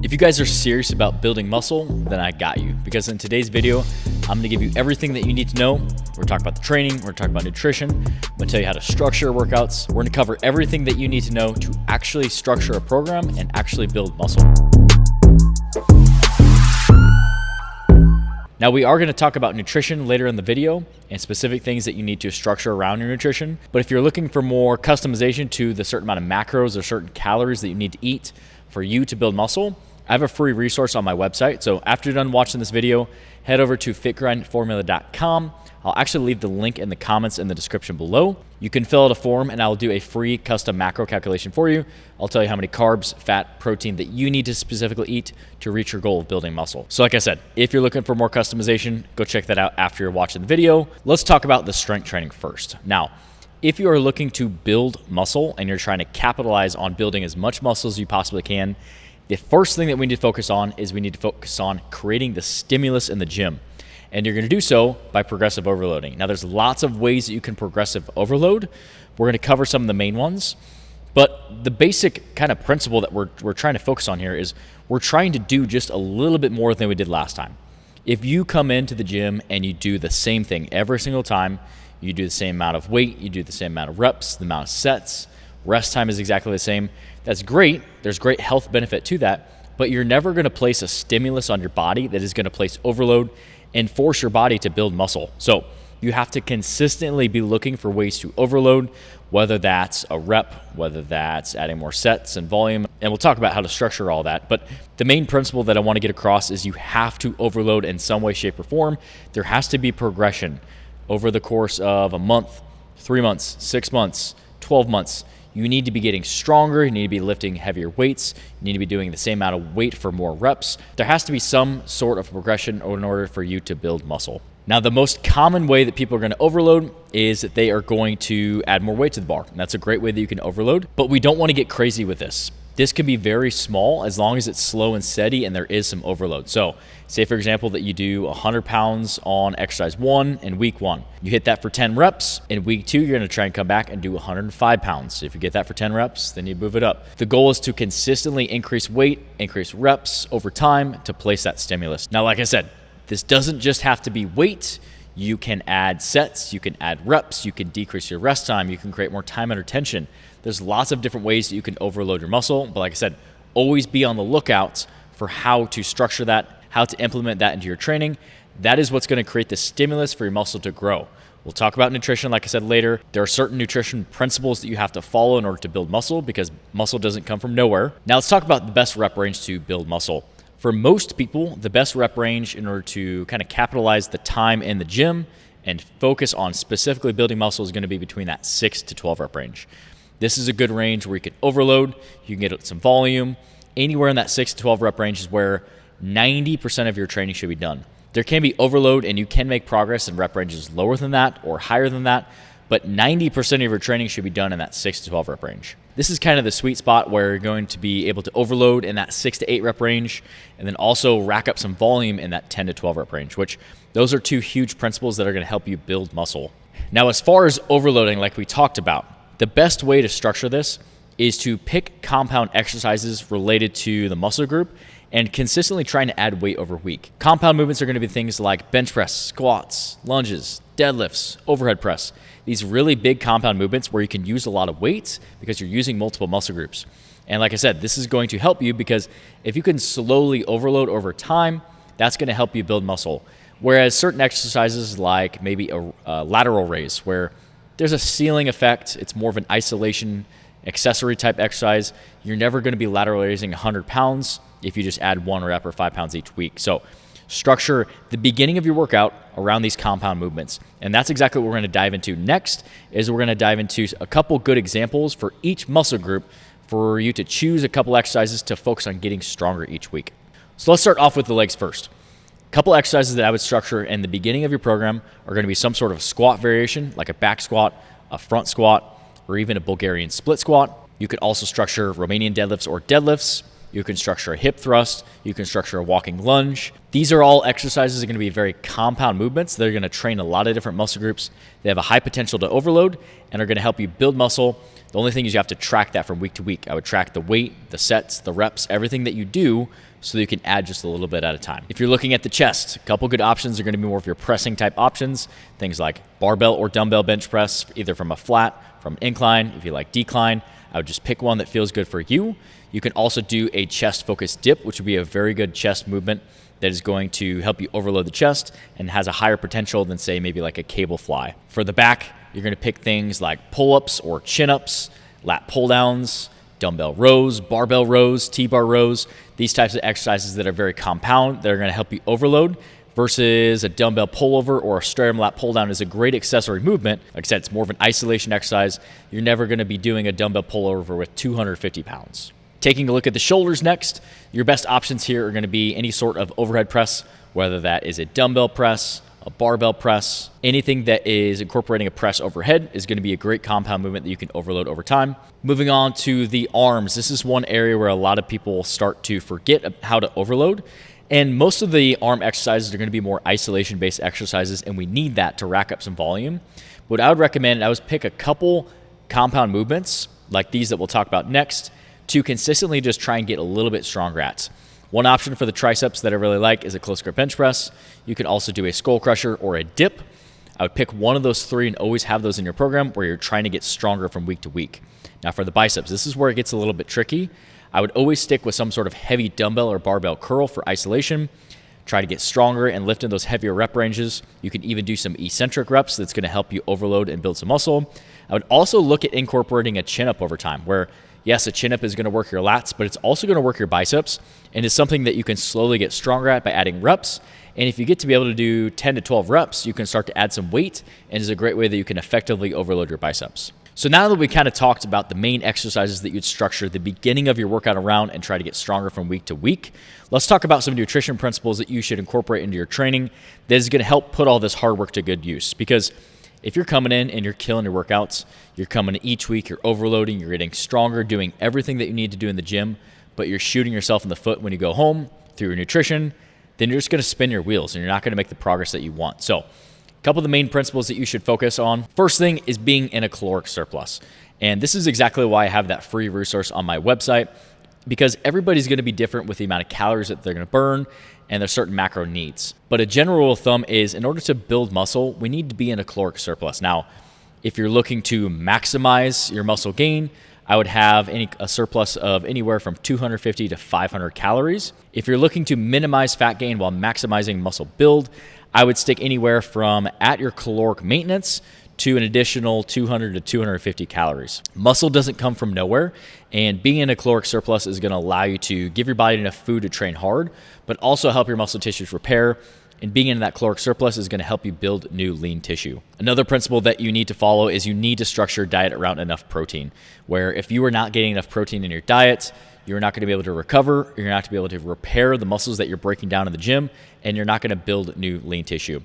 If you guys are serious about building muscle, then I got you. Because in today's video, I'm gonna give you everything that you need to know. We're talking about the training, we're talking about nutrition, I'm gonna tell you how to structure workouts. We're gonna cover everything that you need to know to actually structure a program and actually build muscle. Now, we are gonna talk about nutrition later in the video and specific things that you need to structure around your nutrition. But if you're looking for more customization to the certain amount of macros or certain calories that you need to eat for you to build muscle, I have a free resource on my website. So after you're done watching this video, head over to FitGrindFormula.com. I'll actually leave the link in the comments in the description below. You can fill out a form and I'll do a free custom macro calculation for you. I'll tell you how many carbs, fat, protein that you need to specifically eat to reach your goal of building muscle. So like I said, if you're looking for more customization, go check that out after you're watching the video. Let's talk about the strength training first. Now, if you are looking to build muscle and you're trying to capitalize on building as much muscle as you possibly can, the first thing that we need to focus on is we need to focus on creating the stimulus in the gym. And you're going to do so by progressive overloading. Now, there's lots of ways that you can progressive overload. We're going to cover some of the main ones. But the basic kind of principle that we're trying to focus on here is we're trying to do just a little bit more than we did last time. If you come into the gym and you do the same thing every single time, you do the same amount of weight, you do the same amount of reps, the amount of sets, rest time is exactly the same. That's great. There's great health benefit to that, but you're never going to place a stimulus on your body that is going to place overload and force your body to build muscle. So you have to consistently be looking for ways to overload, whether that's a rep, whether that's adding more sets and volume, and we'll talk about how to structure all that. But the main principle that I want to get across is you have to overload in some way, shape, or form. There has to be progression over the course of a month, 3 months, 6 months, 12 months. You need to be getting stronger, you need to be lifting heavier weights, you need to be doing the same amount of weight for more reps. There has to be some sort of progression in order for you to build muscle. Now, the most common way that people are going to overload is that they are going to add more weight to the bar. And that's a great way that you can overload, but we don't want to get crazy with this. This can be very small as long as it's slow and steady and there is some overload. So say, for example, that you do 100 pounds on exercise 1 in week 1. You hit that for 10 reps. In week 2, you're going to try and come back and do 105 pounds. If you get that for 10 reps, then you move it up. The goal is to consistently increase weight, increase reps over time to place that stimulus. Now, like I said, this doesn't just have to be weight. You can add sets, you can add reps, you can decrease your rest time, you can create more time under tension. There's lots of different ways that you can overload your muscle, but like I said, always be on the lookout for how to structure that, how to implement that into your training. That is what's going to create the stimulus for your muscle to grow. We'll talk about nutrition, like I said, later. There are certain nutrition principles that you have to follow in order to build muscle because muscle doesn't come from nowhere. Now let's talk about the best rep range to build muscle. For most people, the best rep range in order to kind of capitalize the time in the gym and focus on specifically building muscle is going to be between that 6 to 12 rep range. This is a good range where you can overload, you can get some volume. Anywhere in that 6 to 12 rep range is where 90% of your training should be done. There can be overload and you can make progress in rep ranges lower than that or higher than that, but 90% of your training should be done in that 6 to 12 rep range. This is kind of the sweet spot where you're going to be able to overload in that 6 to 8 rep range and then also rack up some volume in that 10 to 12 rep range, which those are two huge principles that are going to help you build muscle. Now, as far as overloading, like we talked about, the best way to structure this is to pick compound exercises related to the muscle group and consistently trying to add weight over week. Compound movements are going to be things like bench press, squats, lunges, deadlifts, overhead press. These really big compound movements where you can use a lot of weights because you're using multiple muscle groups. And like I said, this is going to help you because if you can slowly overload over time, that's going to help you build muscle. Whereas certain exercises like maybe a lateral raise where there's a ceiling effect, it's more of an isolation accessory type exercise. You're never going to be lateral raising 100 pounds if you just add 1 rep or 5 pounds each week. So structure the beginning of your workout around these compound movements. And that's exactly what we're going to dive into next is we're going to dive into a couple good examples for each muscle group for you to choose a couple exercises to focus on getting stronger each week. So let's start off with the legs first. Couple exercises that I would structure in the beginning of your program are going to be some sort of squat variation, like a back squat, a front squat, or even a Bulgarian split squat. You could also structure Romanian deadlifts or deadlifts. You can structure a hip thrust. You can structure a walking lunge. These are all exercises that are going to be very compound movements. They're going to train a lot of different muscle groups. They have a high potential to overload and are going to help you build muscle The only thing is you have to track that from week to week. I would track the weight, the sets, the reps, everything that you do, so that you can add just a little bit at a time. If you're looking at the chest, a couple good options are going to be more of your pressing type options, things like barbell or dumbbell bench press, either from a flat, from incline. If you like decline, I would just pick one that feels good for you. You can also do a chest focused dip, which would be a very good chest movement that is going to help you overload the chest and has a higher potential than, say, maybe like a cable fly. For the back, you're going to pick things like pull-ups or chin-ups, lat pull-downs, dumbbell rows, barbell rows, T-bar rows, these types of exercises that are very compound, that are going to help you overload, versus a dumbbell pullover or a straight arm lat pull down is a great accessory movement. Like I said, it's more of an isolation exercise. You're never going to be doing a dumbbell pullover with 250 pounds. Taking a look at the shoulders next, your best options here are going to be any sort of overhead press, whether that is a dumbbell press, a barbell press, anything that is incorporating a press overhead is going to be a great compound movement that you can overload over time. Moving on to the arms, this is one area where a lot of people start to forget how to overload. And most of the arm exercises are going to be more isolation-based exercises, and we need that to rack up some volume. What I would recommend, I would pick a couple compound movements, like these that we'll talk about next, to consistently just try and get a little bit stronger at. One option for the triceps that I really like is a close grip bench press. You can also do a skull crusher or a dip. I would pick one of those three and always have those in your program where you're trying to get stronger from week to week. Now for the biceps, this is where it gets a little bit tricky. I would always stick with some sort of heavy dumbbell or barbell curl for isolation. Try to get stronger and lift in those heavier rep ranges. You can even do some eccentric reps that's going to help you overload and build some muscle. I would also look at incorporating a chin-up over time where, yes, a chin-up is going to work your lats, but it's also going to work your biceps, and it's something that you can slowly get stronger at by adding reps. And if you get to be able to do 10 to 12 reps, you can start to add some weight, and is a great way that you can effectively overload your biceps. So now that we kind of talked about the main exercises that you'd structure at the beginning of your workout around and try to get stronger from week to week, let's talk about some nutrition principles that you should incorporate into your training that is going to help put all this hard work to good use. Because if you're coming in and you're killing your workouts, you're coming in each week, you're overloading, you're getting stronger, doing everything that you need to do in the gym, but you're shooting yourself in the foot when you go home through your nutrition, then you're just going to spin your wheels and you're not going to make the progress that you want. So a couple of the main principles that you should focus on. First thing is being in a caloric surplus. And this is exactly why I have that free resource on my website, because everybody's going to be different with the amount of calories that they're going to burn and their certain macro needs. But a general rule of thumb is in order to build muscle, we need to be in a caloric surplus. Now, if you're looking to maximize your muscle gain, I would have a surplus of anywhere from 250 to 500 calories. If you're looking to minimize fat gain while maximizing muscle build, I would stick anywhere from at your caloric maintenance to an additional 200 to 250 calories. Muscle doesn't come from nowhere, and being in a caloric surplus is going to allow you to give your body enough food to train hard, but also help your muscle tissues repair. And being in that caloric surplus is going to help you build new lean tissue. Another principle that you need to follow is you need to structure your diet around enough protein, where if you are not getting enough protein in your diet, you're not going to be able to recover, you're not going to be able to repair the muscles that you're breaking down in the gym, and you're not going to build new lean tissue.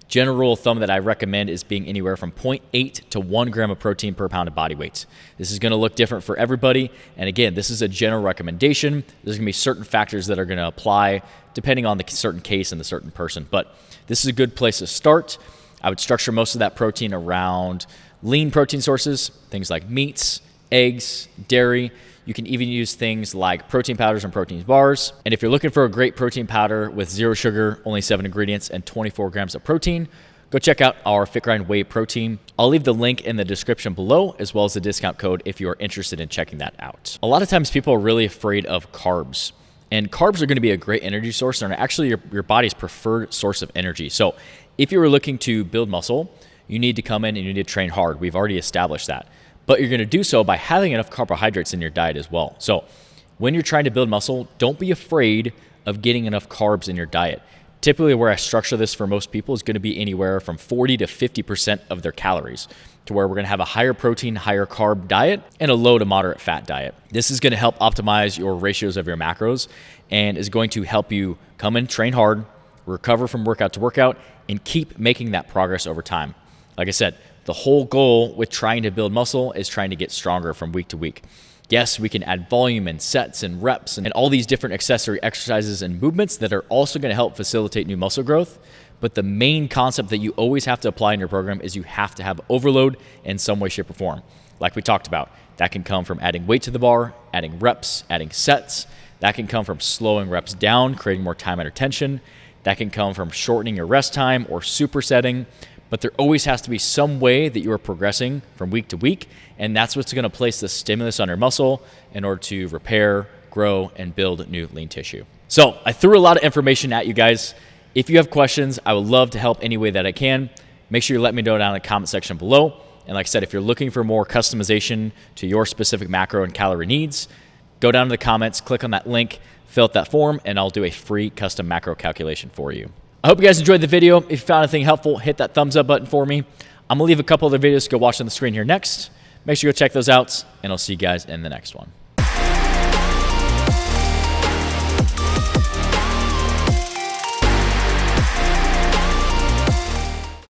General rule of thumb that I recommend is being anywhere from 0.8 to 1 gram of protein per pound of body weight. This is going to look different for everybody. And again, this is a general recommendation. There's going to be certain factors that are going to apply depending on the certain case and the certain person. But this is a good place to start. I would structure most of that protein around lean protein sources, things like meats, eggs, dairy. You can even use things like protein powders and protein bars. And if you're looking for a great protein powder with 0 sugar, only 7 ingredients, and 24 grams of protein, go check out our FitGrind Whey Protein. I'll leave the link in the description below, as well as the discount code if you are interested in checking that out. A lot of times people are really afraid of carbs. And carbs are going to be a great energy source and are actually your body's preferred source of energy. So if you were looking to build muscle, you need to come in and you need to train hard. We've already established that. But you're going to do so by having enough carbohydrates in your diet as well. So when you're trying to build muscle, don't be afraid of getting enough carbs in your diet. Typically where I structure this for most people is going to be anywhere from 40 to 50% of their calories, to where we're going to have a higher protein, higher carb diet and a low to moderate fat diet. This is going to help optimize your ratios of your macros and is going to help you come in, train hard, recover from workout to workout, and keep making that progress over time. Like I said, the whole goal with trying to build muscle is trying to get stronger from week to week. Yes, we can add volume and sets and reps and all these different accessory exercises and movements that are also going to help facilitate new muscle growth. But the main concept that you always have to apply in your program is you have to have overload in some way, shape, or form. like we talked about. That can come from adding weight to the bar, adding reps, adding sets. That can come from slowing reps down, creating more time under tension. That can come from shortening your rest time or supersetting. But there always has to be some way that you are progressing from week to week, and that's what's going to place the stimulus on your muscle in order to repair, grow, and build new lean tissue. So I threw a lot of information at you guys. If you have questions, I would love to help any way that I can. Make sure you let me know down in the comment section below. And like I said, if you're looking for more customization to your specific macro and calorie needs, go down to the comments, click on that link, fill out that form, and I'll do a free custom macro calculation for you. I hope you guys enjoyed the video. If you found anything helpful, hit that thumbs up button for me. I'm going to leave a couple other videos to go watch on the screen here next. Make sure you go check those out, and I'll see you guys in the next one.